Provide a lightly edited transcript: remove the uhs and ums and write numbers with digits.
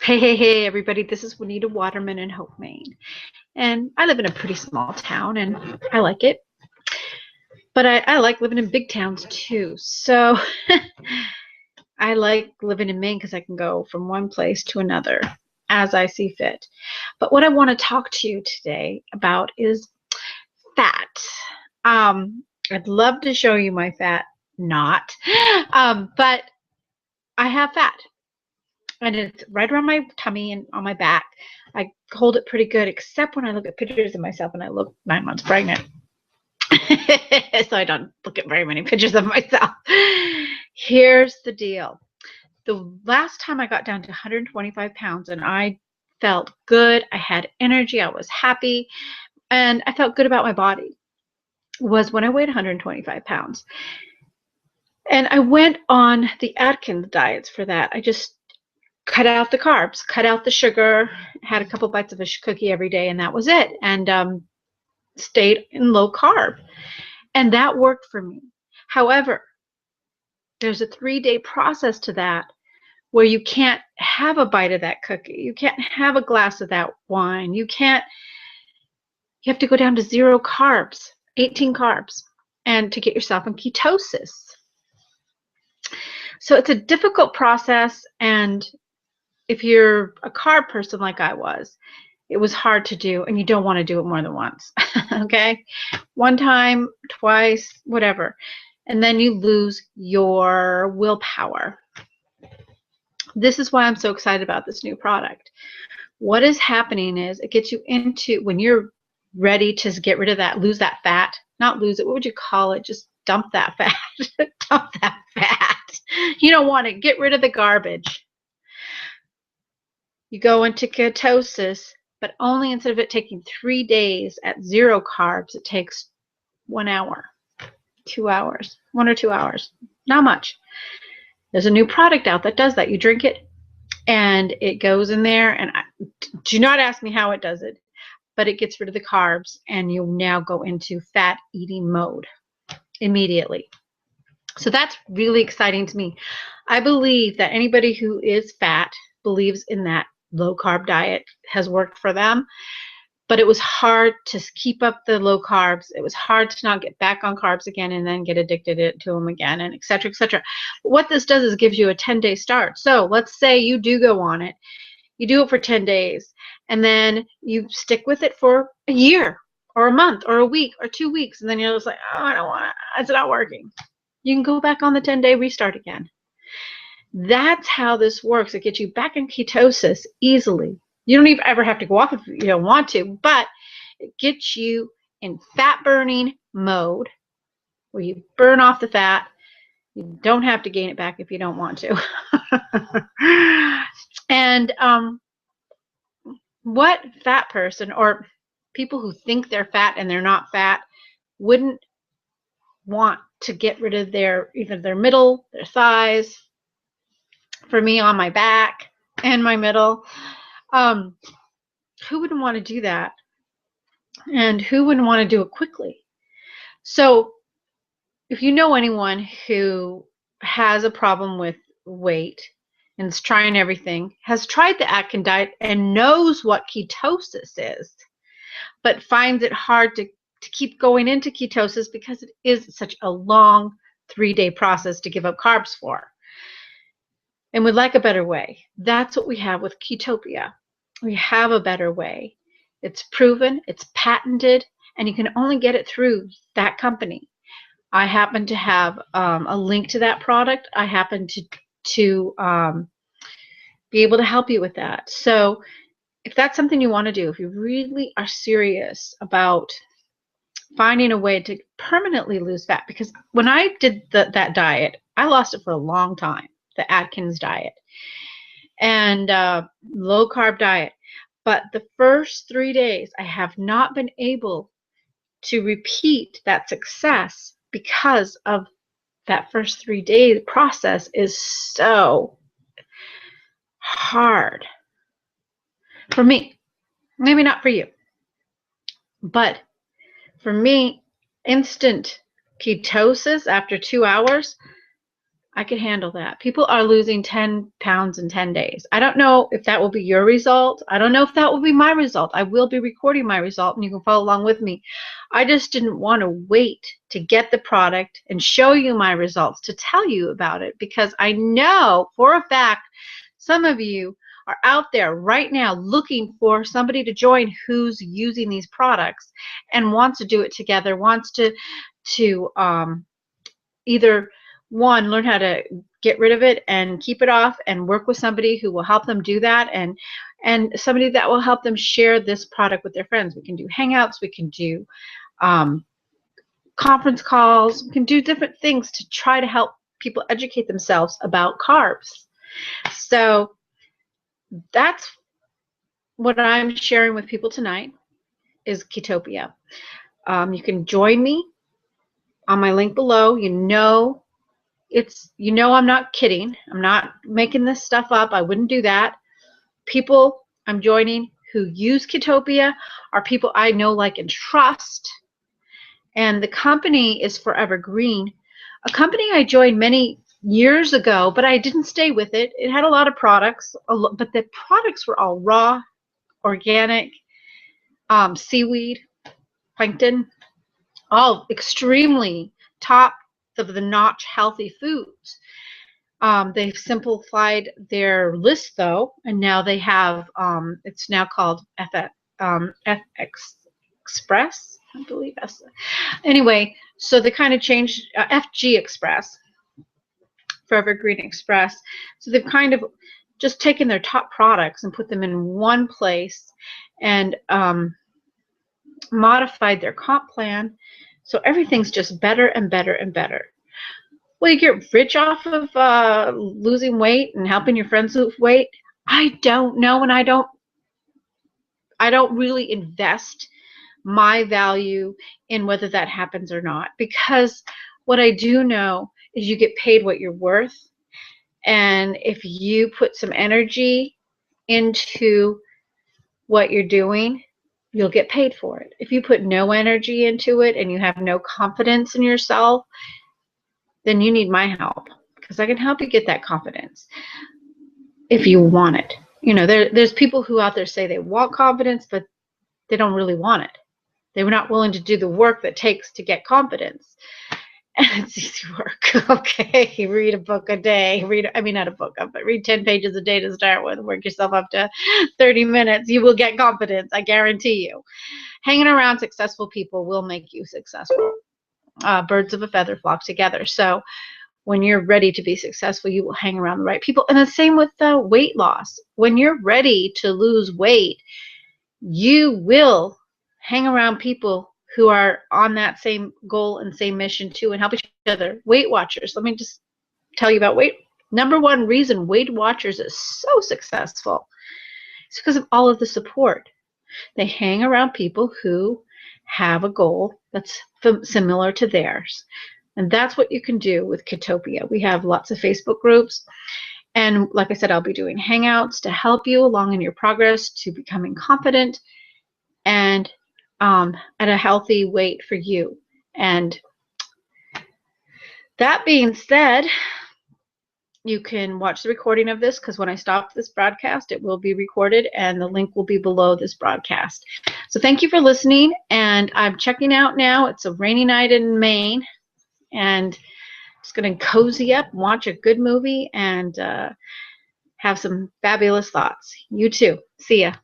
Hey, everybody. This is Juanita Waterman in Hope, Maine. And I live in a pretty small town, and I like it. But I like living in big towns, too. So I like living in Maine because I can go from one place to another as I see fit. But what I want to talk to you today about is fat. I'd love to show you my fat, not. But I have fat. And it's right around my tummy and on my back. I hold it pretty good, except when I look at pictures of myself and I look 9 months pregnant. So I don't look at very many pictures of myself. Here's the deal. The last time I got down to 125 pounds and I felt good, I had energy, I was happy, and I felt good about my body was when I weighed 125 pounds. And I went on the Atkins diets for that. I just cut out the carbs, cut out the sugar, had a couple bites of a cookie every day, and that was it. And stayed in low carb. And that worked for me. However, there's a 3-day process to that where you can't have a bite of that cookie. You can't have a glass of that wine. You have to go down to 0 carbs, 18 carbs, and to get yourself in ketosis. So it's a difficult process, and if you're a carb person like I was, it was hard to do, and you don't want to do it more than once. Okay? One time, twice, whatever. And then you lose your willpower. This is why I'm so excited about this new product. What is happening is it gets you into, when you're ready to get rid of that, lose that fat, not lose it, what would you call it? Just dump that fat. Dump that fat. You don't want to get rid of the garbage. You go into ketosis, but only instead of it taking 3 days at 0 carbs, it takes 1 hour, 2 hours, 1 or 2 hours, not much. There's a new product out that does that. You drink it and it goes in there, and do not ask me how it does it, but it gets rid of the carbs and you now go into fat eating mode immediately. So that's really exciting to me. I believe that anybody who is fat believes in that low carb diet has worked for them, but it was hard to keep up the low carbs. It was hard to not get back on carbs again and then get addicted to them again, and et cetera, et cetera. But what this does is gives you a 10-day start. So let's say you do go on it. You do it for 10 days, and then you stick with it for a year or a month or a week or 2 weeks, and then you're just like, oh, I don't want it. It's not working. You can go back on the 10-day restart again. That's how this works. It gets you back in ketosis easily. You don't even ever have to go off if you don't want to, but it gets you in fat burning mode where you burn off the fat. You don't have to gain it back if you don't want to. And what fat person, or people who think they're fat and they're not fat, wouldn't want to get rid of either their middle, their thighs, for me on my back and my middle? Who wouldn't want to do that? And who wouldn't want to do it quickly? So if you know anyone who has a problem with weight and is trying everything, has tried the Atkins diet and knows what ketosis is, but finds it hard to keep going into ketosis because it is such a long 3-day process to give up carbs for, and would like a better way, that's what we have with Ketopia. We have a better way. It's proven, it's patented, and you can only get it through that company. I happen to have a link to that product. I happen to be able to help you with that. So if that's something you want to do, if you really are serious about finding a way to permanently lose fat, because when I did that diet, I lost it for a long time, the Atkins diet and low carb diet. But the first 3 days, I have not been able to repeat that success because of that first 3-day process is so hard for me. Maybe not for you, but for me, instant ketosis after 2 hours, I could handle that. People are losing 10 pounds in 10 days. I don't know if that will be your result. I don't know if that will be my result. I will be recording my result and you can follow along with me. I just didn't want to wait to get the product and show you my results to tell you about it, because I know for a fact some of you are out there right now looking for somebody to join who's using these products and wants to do it together, wants to either one, learn how to get rid of it and keep it off and work with somebody who will help them do that, and somebody that will help them share this product with their friends. We can do hangouts, we can do conference calls, we can do different things to try to help people educate themselves about carbs. So that's what I'm sharing with people tonight is Ketopia. You can join me on my link below. I'm not kidding. I'm not making this stuff up. I wouldn't do that. People I'm joining who use Ketopia are people I know, like, and trust. And the company is Forever Green, a company I joined many years ago, but I didn't stay with it. It had a lot of products, but the products were all raw, organic, seaweed, plankton, all extremely top of the notch healthy foods. They've simplified their list though, and now they have it's now called FX Express, I believe. Anyway, so they kind of changed FG Express, Forever Green Express. So they've kind of just taken their top products and put them in one place and modified their comp plan. So everything's just better and better and better. Will you get rich off of losing weight and helping your friends lose weight? I don't know, and I don't really invest my value in whether that happens or not, because what I do know is you get paid what you're worth, and if you put some energy into what you're doing, you'll get paid for it. If you put no energy into it and you have no confidence in yourself, then you need my help, because I can help you get that confidence if you want it. There's people who out there say they want confidence, but they don't really want it. They were not willing to do the work that takes to get confidence. And it's easy work. Okay, read a book a day. Not a book, but read 10 pages a day to start with. Work yourself up to 30 minutes. You will get confidence, I guarantee you. Hanging around successful people will make you successful. Birds of a feather flock together. So when you're ready to be successful, you will hang around the right people. And the same with weight loss. When you're ready to lose weight, you will hang around people who are on that same goal and same mission too, and help each other. Weight Watchers. Let me just tell you about number one reason Weight Watchers is so successful is because of all of the support. They hang around people who have a goal that's similar to theirs. And that's what you can do with Ketopia. We have lots of Facebook groups. And like I said, I'll be doing hangouts to help you along in your progress to becoming confident and at a healthy weight for you. And that being said, you can watch the recording of this, because when I stop this broadcast, it will be recorded and the link will be below this broadcast. So thank you for listening, and I'm checking out now. It's a rainy night in Maine, and just going to cozy up, watch a good movie, and have some fabulous thoughts. You too. See ya.